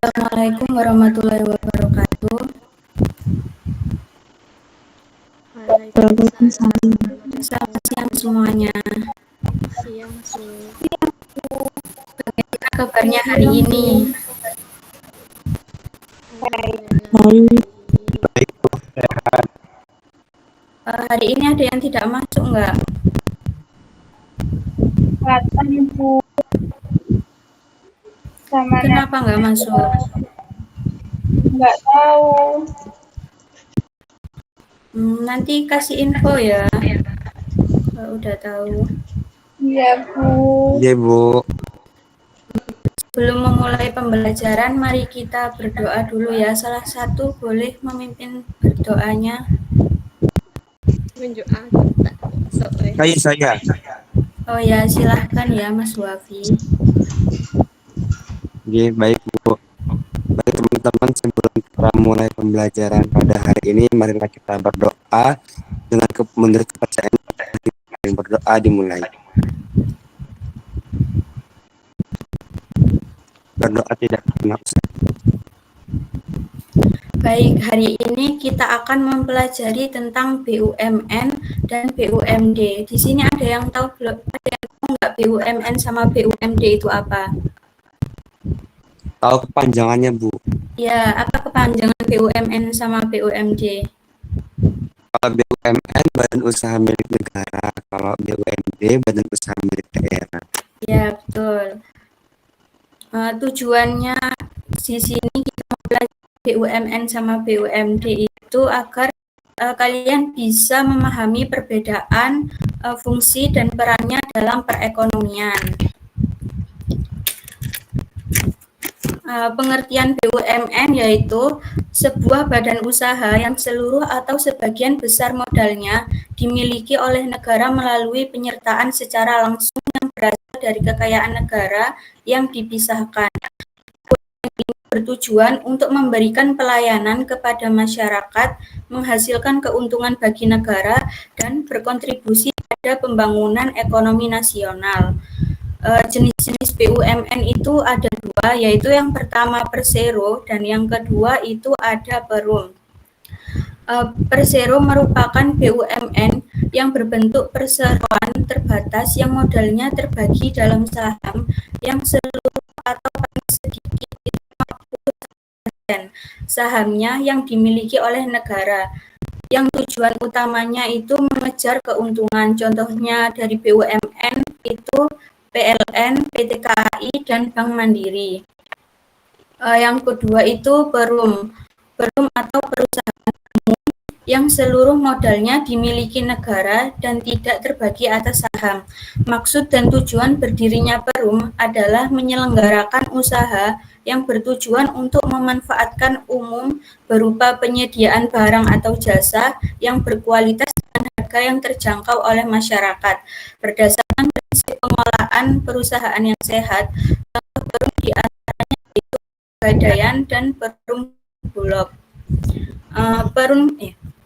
Assalamualaikum warahmatullahi wabarakatuh. Waalaikumsalam warahmatullahi Selamat siang wabarakatuh. semuanya. Siang, Su. Bagaimana kabarnya hari ini? Alhamdulillah baik. Hari ini ada yang tidak masuk nggak? Selatan Ibu sama Kenapa nggak masuk? nggak tahu. Nanti kasih info ya. Kalau udah tahu. Iya Bu. Iya Bu. Sebelum memulai pembelajaran, mari kita berdoa dulu ya. Salah satu boleh memimpin berdoanya. Menjuk aku tak sok. Saya. Oh ya, silahkan ya Mas Wafi. Oke, baik Bu. Baik teman-teman, sebelum kita mulai pembelajaran pada hari ini, marilah kita berdoa dengan menurut kepercayaan. Berdoa dimulai. Berdoa tidak pernah usai. Baik, hari ini kita akan mempelajari tentang BUMN dan BUMD. Di sini ada yang tahu belum? Ada yang tahu nggak BUMN sama BUMD itu apa? Tahu kepanjangannya Bu? Ya, apa kepanjangan BUMN sama BUMD? Kalau BUMN Badan Usaha Milik Negara, kalau BUMD Badan Usaha Milik Daerah. Ya, betul. Tujuannya di sini kita mempelajari BUMN sama BUMD itu agar kalian bisa memahami perbedaan fungsi dan perannya dalam perekonomian. Pengertian BUMN yaitu sebuah badan usaha yang seluruh atau sebagian besar modalnya dimiliki oleh negara melalui penyertaan secara langsung yang berasal dari kekayaan negara yang dipisahkan. Bertujuan untuk memberikan pelayanan kepada masyarakat, menghasilkan keuntungan bagi negara, dan berkontribusi pada pembangunan ekonomi nasional. Jenis-jenis BUMN itu ada dua, yaitu yang pertama Persero dan yang kedua itu ada Perum. Persero merupakan BUMN yang berbentuk perseroan terbatas yang modalnya terbagi dalam saham yang seluruh atau paling sedikit sahamnya yang dimiliki oleh negara. Yang tujuan utamanya itu mengejar keuntungan. Contohnya dari BUMN itu PLN, PT KAI, dan Bank Mandiri. Yang kedua itu Perum atau perusahaan umum yang seluruh modalnya dimiliki negara dan tidak terbagi atas saham. Maksud dan tujuan berdirinya Perum adalah menyelenggarakan usaha yang bertujuan untuk memanfaatkan umum berupa penyediaan barang atau jasa yang berkualitas dan harga yang terjangkau oleh masyarakat. Berdasarkan prinsip pengelolaan perusahaan yang sehat, contoh Perum di antaranya yaitu Pegadaian dan Perum Bulog.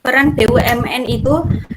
Peran BUMN itu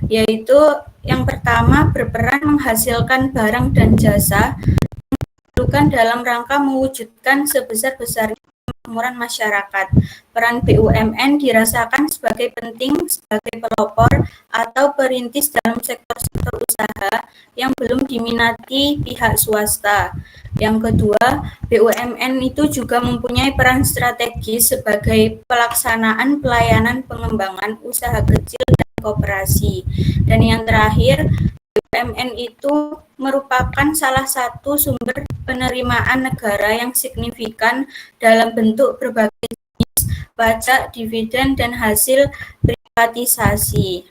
yaitu yang pertama berperan menghasilkan barang dan jasa diperlukan dalam rangka mewujudkan sebesar-besarnya kemakmuran masyarakat. Peran BUMN dirasakan sebagai penting sebagai pelopor atau perintis dalam sektor-sektor usaha yang belum diminati pihak swasta. Yang kedua, BUMN itu juga mempunyai peran strategis sebagai pelaksanaan pelayanan pengembangan usaha kecil dan koperasi. Dan yang terakhir, BUMN itu merupakan salah satu sumber penerimaan negara yang signifikan dalam bentuk berbagai jenis pajak, dividen, dan hasil privatisasi.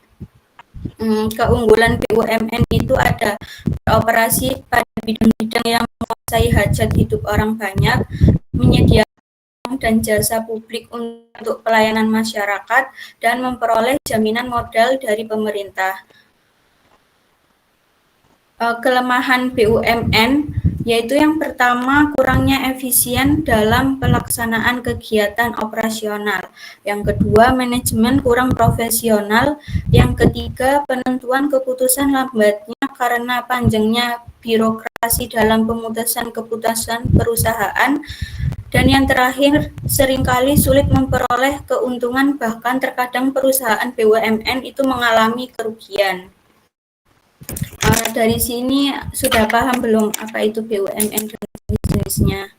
Keunggulan BUMN itu ada beroperasi pada bidang-bidang yang menguasai hajat hidup orang banyak, menyediakan dan jasa publik untuk pelayanan masyarakat, dan memperoleh jaminan modal dari pemerintah. Kelemahan BUMN yaitu yang pertama kurangnya efisien dalam pelaksanaan kegiatan operasional, yang kedua manajemen kurang profesional, yang ketiga penentuan keputusan lambatnya karena panjangnya birokrasi dalam pemutusan keputusan perusahaan, Dan yang terakhir, seringkali sulit memperoleh keuntungan, bahkan terkadang perusahaan BUMN itu mengalami kerugian. Dari sini sudah paham belum apa itu BUMN dan jenis-jenisnya?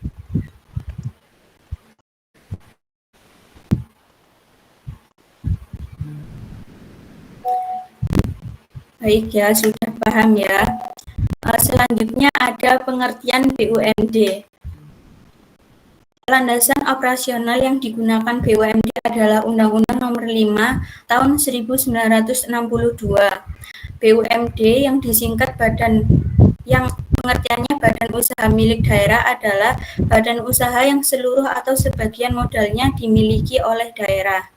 Baik ya, sudah paham ya. Selanjutnya ada pengertian BUMD. Landasan operasional yang digunakan BUMD adalah Undang-Undang Nomor 5 Tahun 1962. BUMD yang disingkat yang pengertiannya badan usaha milik daerah adalah badan usaha yang seluruh atau sebagian modalnya dimiliki oleh daerah.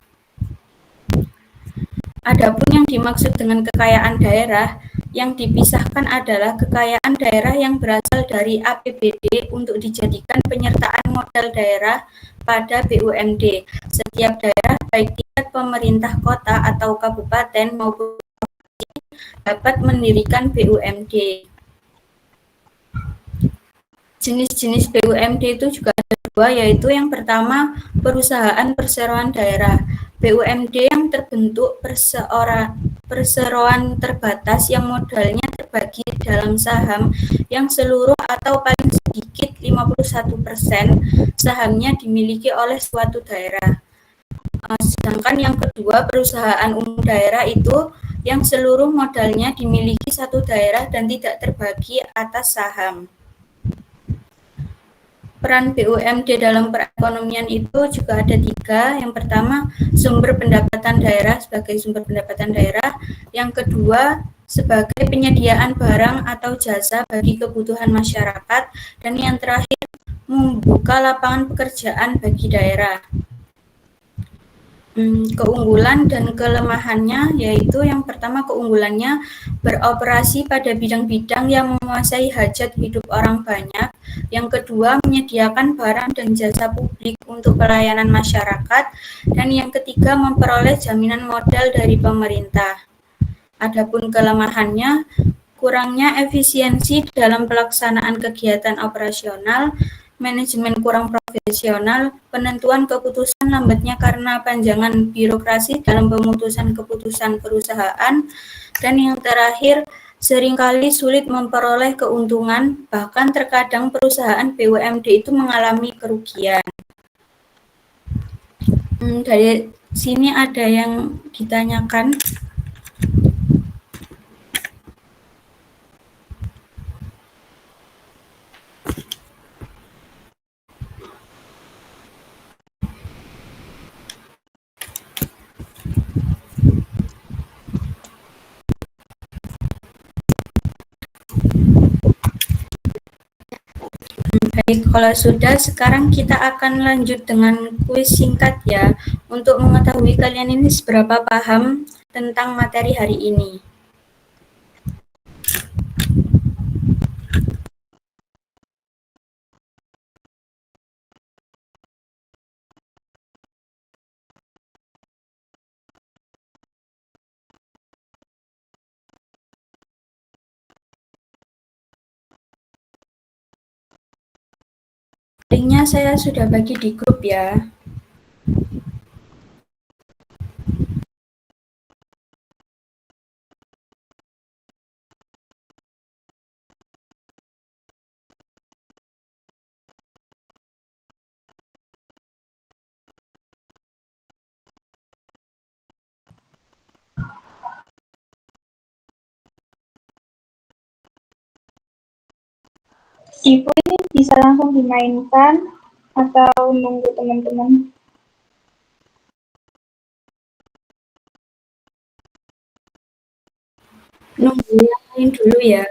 Adapun yang dimaksud dengan kekayaan daerah yang dipisahkan adalah kekayaan daerah yang berasal dari APBD untuk dijadikan penyertaan modal daerah pada BUMD. Setiap daerah, baik tingkat pemerintah kota atau kabupaten maupun dapat mendirikan BUMD. Jenis-jenis BUMD itu juga ada dua, yaitu yang pertama perusahaan perseroan daerah. BUMD yang terbentuk perseroan terbatas yang modalnya terbagi dalam saham yang seluruh atau paling sedikit 51% sahamnya dimiliki oleh suatu daerah. Sedangkan yang kedua perusahaan umum daerah itu yang seluruh modalnya dimiliki satu daerah dan tidak terbagi atas saham. Peran BUMD dalam perekonomian itu juga ada tiga. Yang pertama, sumber pendapatan daerah sebagai sumber pendapatan daerah. Yang kedua, sebagai penyediaan barang atau jasa bagi kebutuhan masyarakat. Dan yang terakhir, membuka lapangan pekerjaan bagi daerah. Keunggulan dan kelemahannya yaitu yang pertama keunggulannya beroperasi pada bidang-bidang yang menguasai hajat hidup orang banyak. Yang kedua menyediakan barang dan jasa publik untuk pelayanan masyarakat. Dan yang ketiga memperoleh jaminan modal dari pemerintah. Adapun kelemahannya kurangnya efisiensi dalam pelaksanaan kegiatan operasional, manajemen kurang profesional, penentuan keputusan lambatnya karena panjangan birokrasi dalam pemutusan keputusan perusahaan, dan yang terakhir seringkali sulit memperoleh keuntungan, bahkan terkadang perusahaan BUMD itu mengalami kerugian. Dari sini ada yang ditanyakan. Baik, kalau sudah, sekarang kita akan lanjut dengan kuis singkat ya, untuk mengetahui kalian ini seberapa paham tentang materi hari ini. Linknya saya sudah bagi di grup ya. Ibu ini bisa langsung dimainkan atau nunggu teman-teman? Nunggu yang lain dulu ya.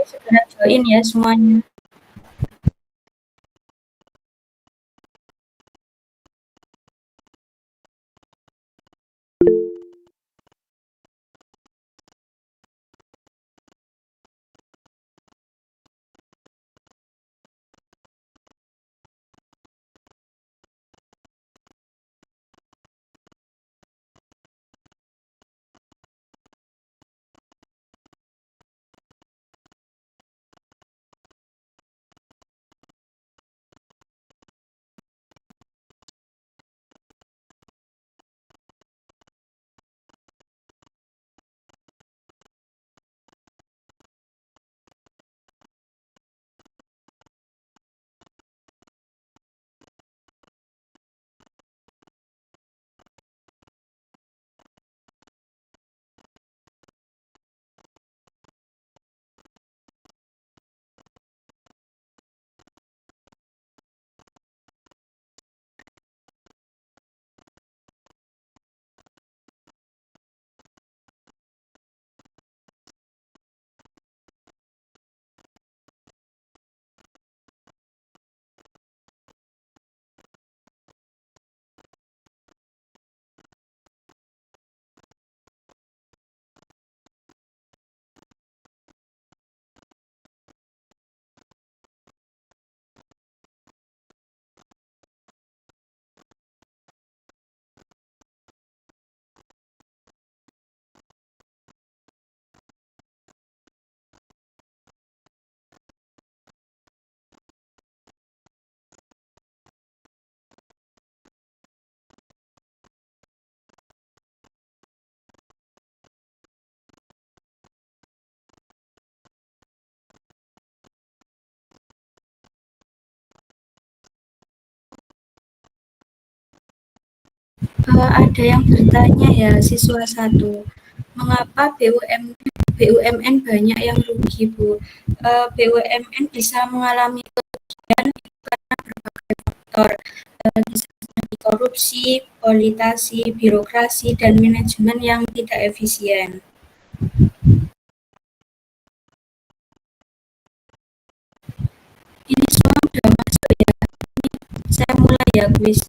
Segera join ya semuanya. Ada yang bertanya ya, siswa satu, mengapa BUMN banyak yang rugi, Bu? BUMN bisa mengalami kerugian karena berbagai faktor, seperti korupsi, politisi, birokrasi, dan manajemen yang tidak efisien. Ini semua sudah masuk ya. Saya mulai ya kuis.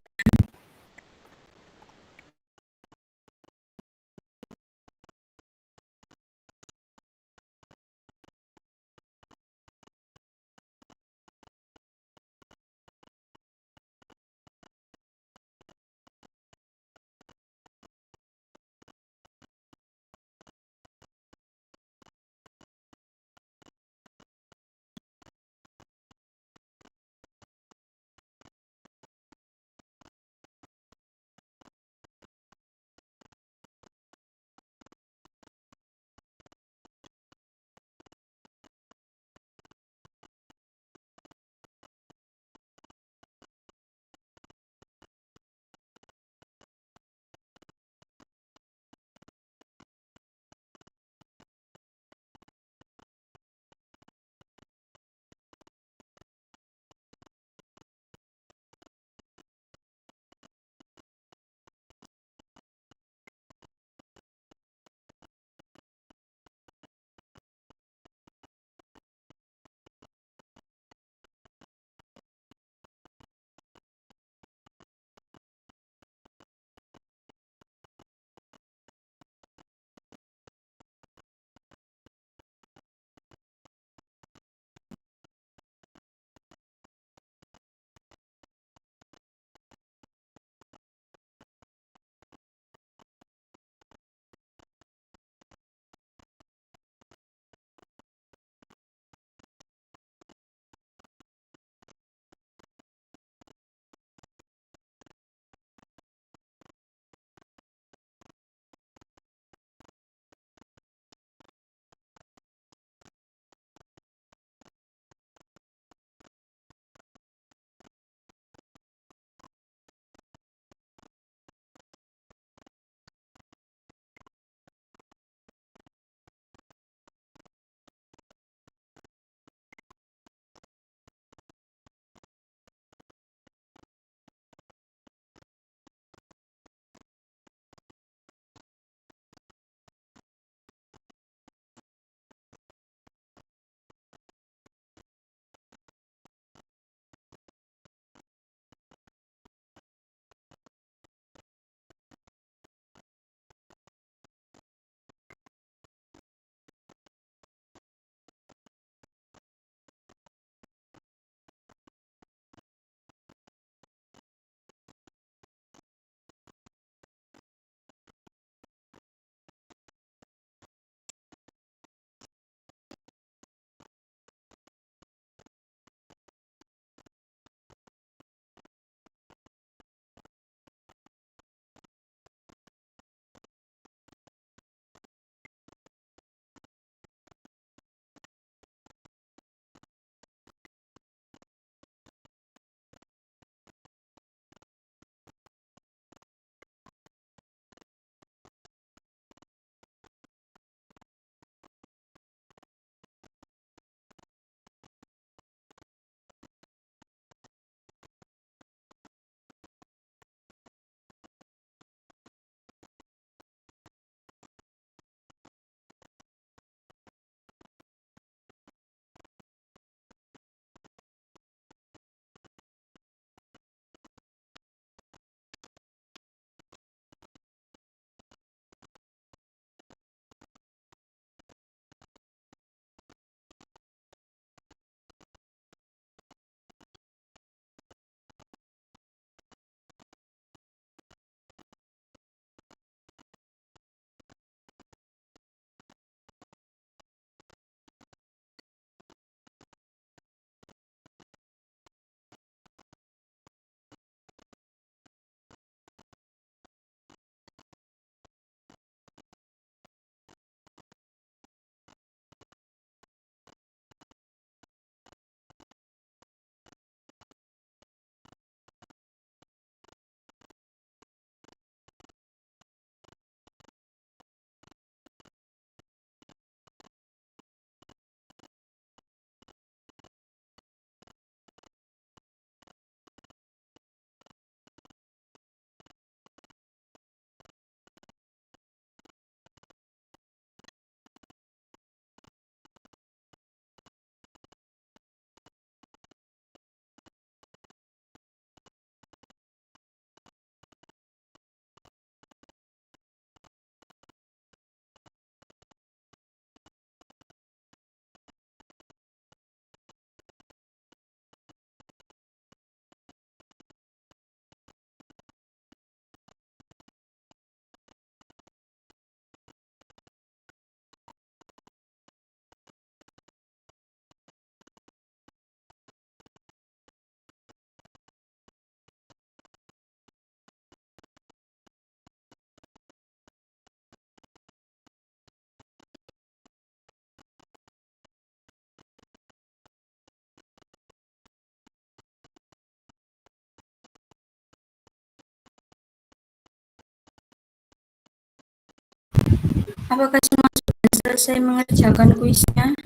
Apakah semua sudah selesai mengerjakan kuisnya?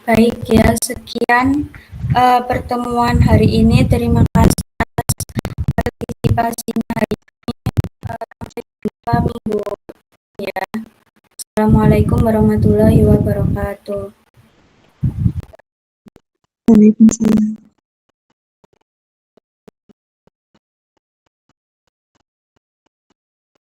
Baik ya, sekian pertemuan hari ini. Terima kasih atas partisipasinya hari ini. Sampai jumpa minggu ya. Assalamualaikum warahmatullahi wabarakatuh. Waalaikumsalam.